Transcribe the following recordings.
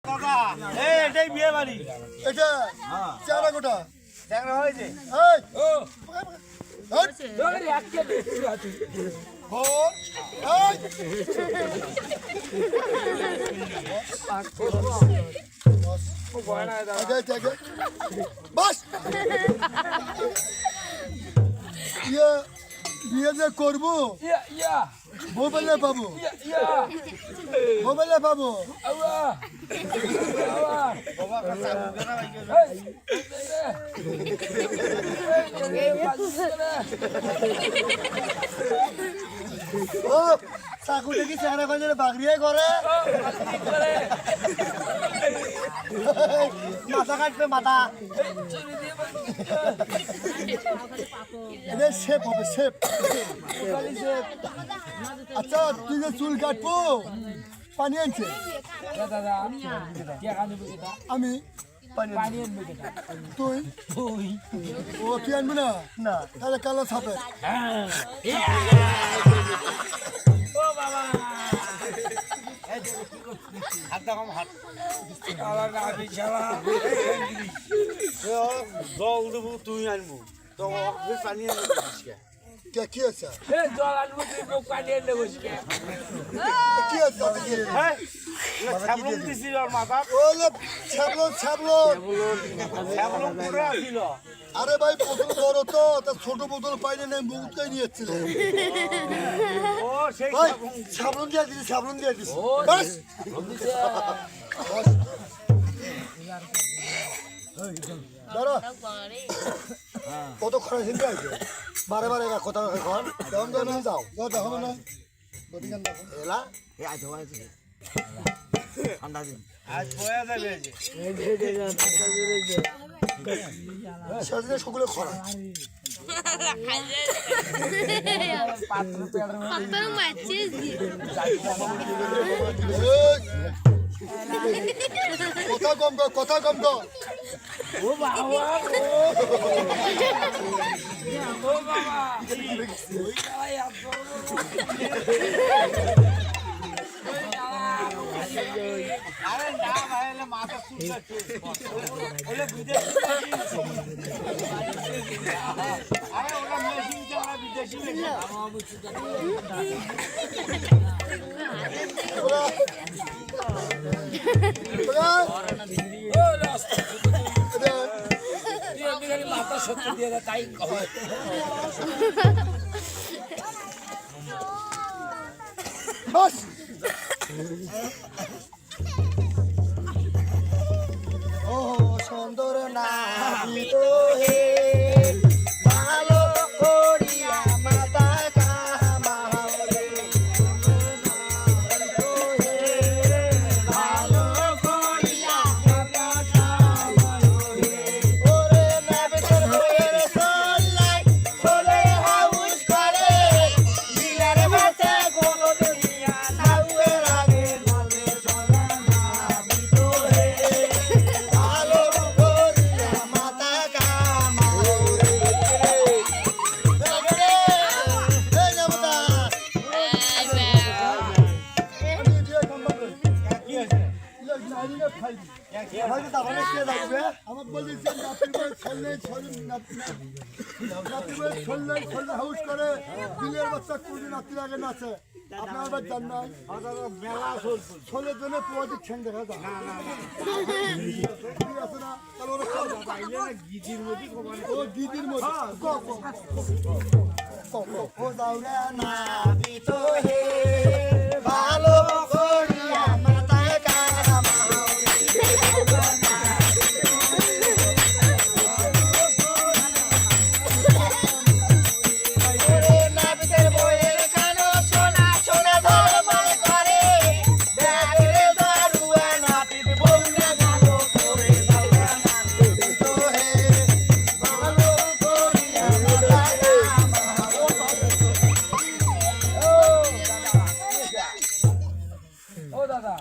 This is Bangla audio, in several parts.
দাদা এই এটাই বিয়ে বাড়ি এটা চারা গোটা দেখা হয়েছে এই ও ধরে আজকে বেশি আছে ও এই ও বয়না দাদা আগে বাস বিয়ে যে করবো মোবাইলে পাবো মোবাইলে পাবো ও চাকু দেখি চেহারা করে বাগড়িয়ে করে মাথা কাটবে মাথা শেপ হবে শেপ আচ্ছা তুই যে চুল কাটবো পানি আনছে আমি তুই ও কি আনবি না না তাহলে কালো ছাপে জল দেবো তুই আনবো তো পানি আনবো কি আছে জল আনবো তুই পানি এনে বসে কি আছে ছাবলন দিছিল মাথা ওলে ছাবলন ছাবলন ছাবলন পুরো ছিল আরে ভাই বোতল বড় তো তা ছোট বোতল পাইনি না মুখটাই নিয়েছিল ও সেই ভাই সাবলন দিয়ে দিছি সাবলন দিয়ে দিছি বাস দাঁড়া কত খরচ হিন্দে আছে বারে বারে কথা এখন কেমন তো না যাও দেখো না গতিকান দেখো এলা এ আজ হয়েছে ঠান্ডা দিন আজ বয়া যাবে সেদিনে সকলে খরা কথা কম কর কথা কম কর ও বাবা ও বাবা ওই গায় আপো আরে না ভাই মাথা চুলকাচ্ছে ওলে বিদেশি আরে ওরা মেশিন চালা বিদেশি মাথা সত্যি দিয়ে তাই বাস ও সুন্দর না তো হে ভালো করিয়া মাতা কামালে ভালো করিয়া মাতা কামালে ওরে নাবের বইয়ের সলাই চলে হাউস করে দিলার বাসা কোন দুনিয়া নাউয়ের আগে বলে চলে না ভিতরে ভালো করিয়া মাতা কামালে এই নামতা আমি দিয়ে কাম্বা করি কি আছে লোক নাইলে খাইবি হয়তো তাহলে কে লাগবে আমার বলি যে নাতির ছললে ছললে হাউস করে বিলের বাচ্চা কোনদিন নাতি লাগে নাচে আপনার আবার জান না মেলা চলছে ছলের জন্য পোয়াদিক ঠ্যাং দেখা যায় না আছে না তাহলে ওরা খাও বাইলে না গিজির মধ্যে কোমানে ও দিদির মধ্যে ও দাউরা না বিতো হে ভালো করিয়া মাতা কামালে ওরে নাবিদের বইয়ের কানো সোনা সোনা ধরমাল করে ব্যাগরে দারুয়া নাপিত বলনা গালো করে দাউরা না বিতো হে ভালো করিয়া মাতা ও দাদা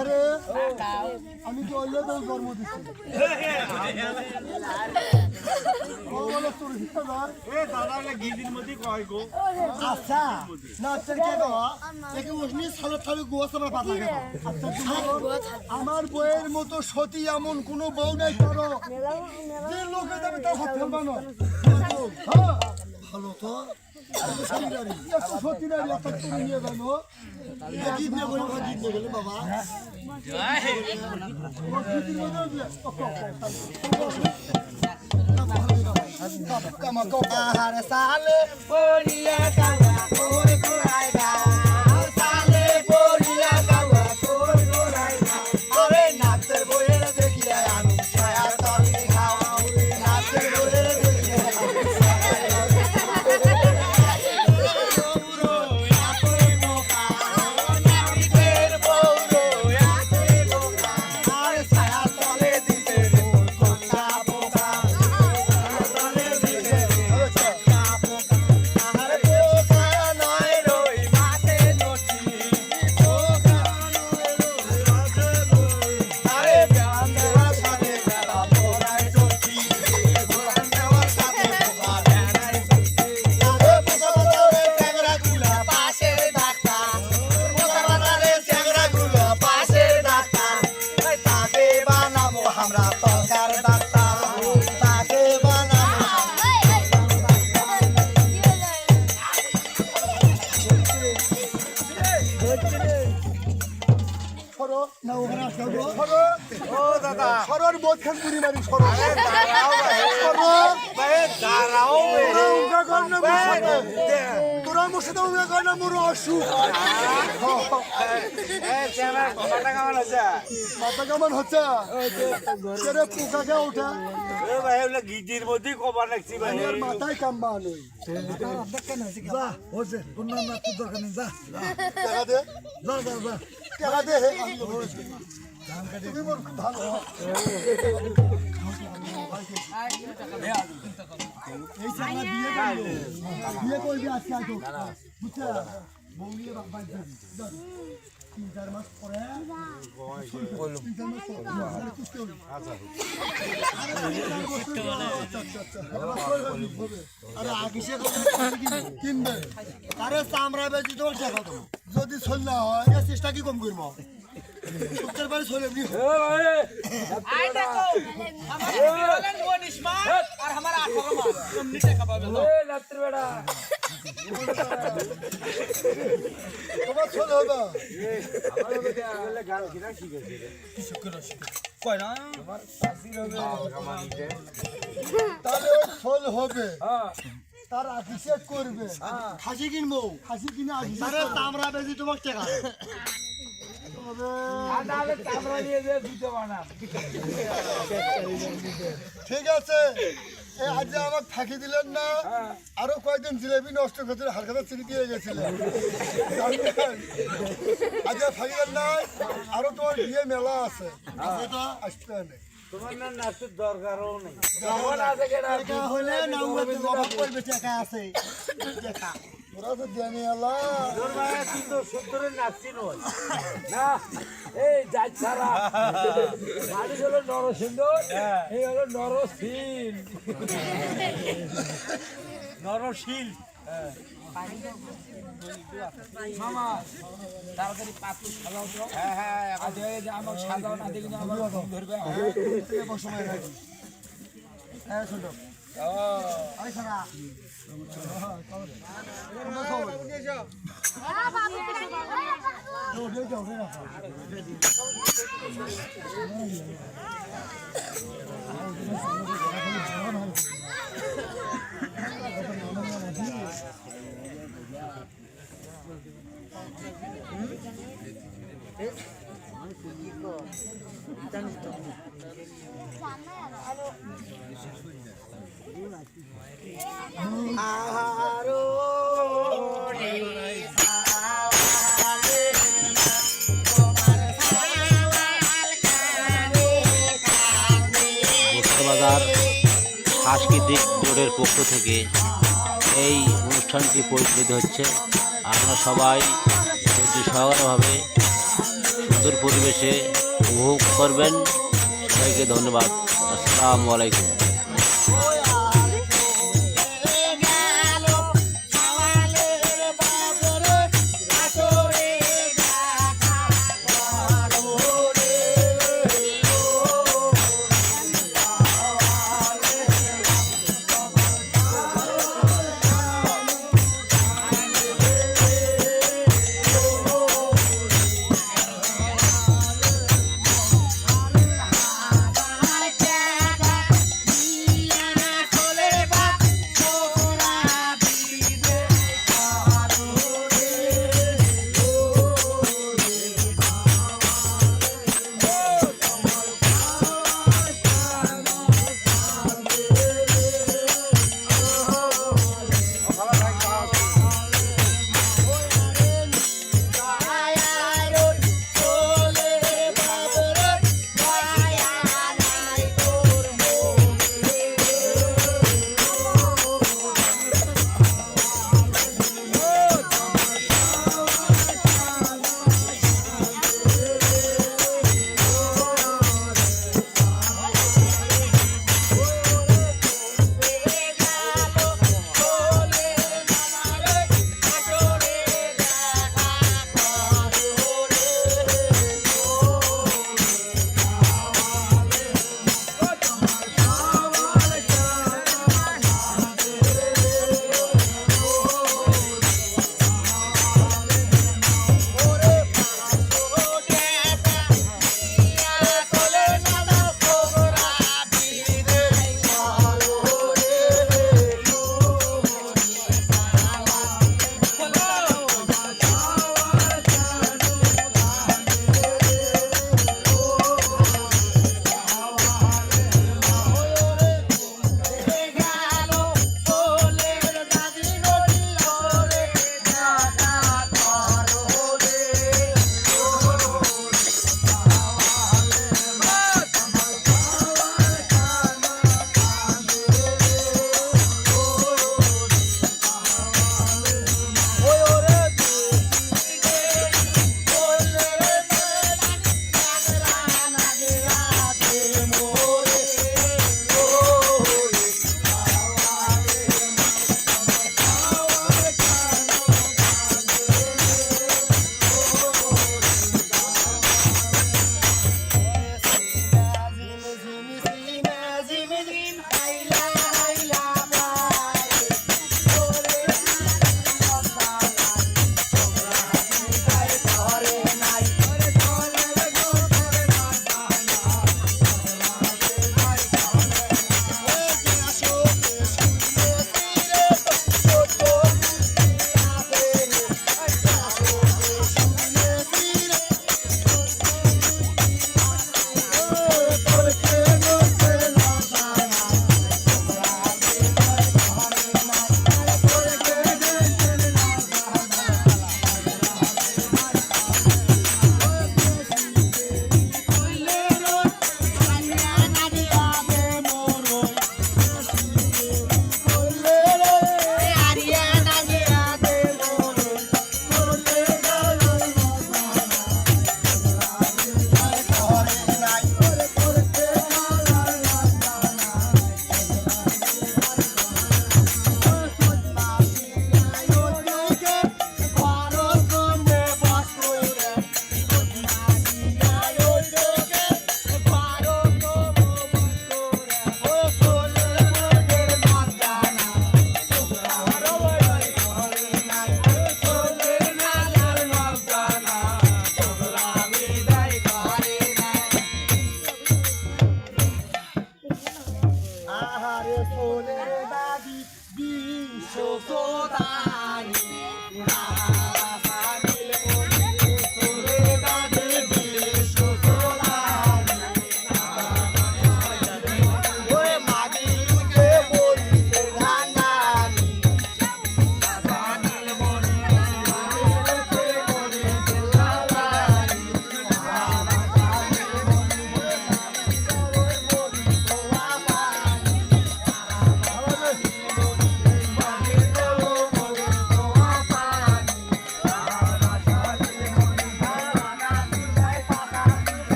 আরে আমি তো অল্লে তো জন্ম দিচ্ছি আচ্ছা না তোর কে গো একে উসনি সালাত খাবে গোয়া সাবা পাতা গেল আচ্ছা আমার বইয়ের মতো সতী এমন কোনো বউ নাই করো যে লোকে যাবে তার হাত ফেলবা না হ্যাঁ ভালো তো সতী নারী একটা তুমি নিয়ে জানো গীত নিয়ে বলে গীত নিয়ে গেলে বাবা কামার সালে পড়িয়া কাওয়া কোই কোরাই গাও সালে পড়িয়া কাওয়া কোই কোরাই গাও আরে নাচের বইয়ের দেখিয়া আমি ছায়ার তলে খাও নাচের বইয়ের দেখিয়া আমি ছায়ার তলে সরর বোধখান পুরি মারি সরর তোরা মুর্শিদা উমরা কয় না মোর অসুখ মাথা কেমন হচ্ছে সেরে পোকাকে ওঠা গিটির মধ্যে কবার লাগছি ভাই মাথায় কাম্বা নই যা হচ্ছে কোনো নাচের দরকার নেই যা টাকা দে যা যা যা টাকা দে তুমি মোর খুব ভালো এই সারা বিয়ে করবি আজকে আজকে বুঝছা বউ নিয়ে বাবা যাবি 3-4 মাস পরে আরে আগে সে কিনবে আরে চামড়া বেশি তোমার টাকা তো যদি চল না হয় চেষ্টা কি কম করবো সত্যের বাড়ি চলে এমনি আই দেখো আমার বিরলেন ও নিশমান আর আমার 18 মাস এমনি টাকা পাবে না এ রাত্রি বেড়া তোমার চলে হবে গান কিনা শিখেছি কয় না তাহলে ওই ফল হবে হ্যাঁ তার অভিষেক করবে খাসি কিনবো খাসি কিনে আরে চামড়া বেশি তোমার টাকা আর তাহলে চামড়া নিয়ে যে দুটো বানাম ঠিক আছে আজ আমাকে ফাঁকি দিলেন না আরো কয়েকদিন জিলেবি নষ্ট করতে হালখাতা চিনি দিয়ে গেছিলেন আজ ফাঁকি দেন নাই আরো তোমার বিয়ে মেলা আছে সেটা আসতে নেই তোমার না নাচের দরকারও নেই যখন আছে কেনা টাকা হলে নাও অভাব করবে টাকা আছে টাকা ওরা তো জানি আল্লাহ তোর মায়ের কিন্তু সত্তরের নাচছি নয় না এই যাই ছাড়া মানুষ হলো নরসিংদর এই হলো নরসিল নরশীল মামা তাড়াতাড়ি পাত্র সাজাও তো হ্যাঁ হ্যাঁ আজ আমার সাজাও না দেখি আমার ঘুম ধরবে সময় রাখি হ্যাঁ শুনো আরে শোনা বাজার সাংস্কৃতিক বোর্ডের পক্ষ থেকে এই অনুষ্ঠানটি পরিচালিত হচ্ছে। আপনারা সবাই ধৈর্য সহকারভাবে সুন্দর পরিবেশে উপভোগ করবেন। সবাইকে ধন্যবাদ। আসসালামু আলাইকুম।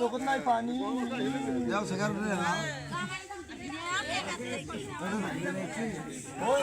তখন নাই পানি যাও সেখানে না ওই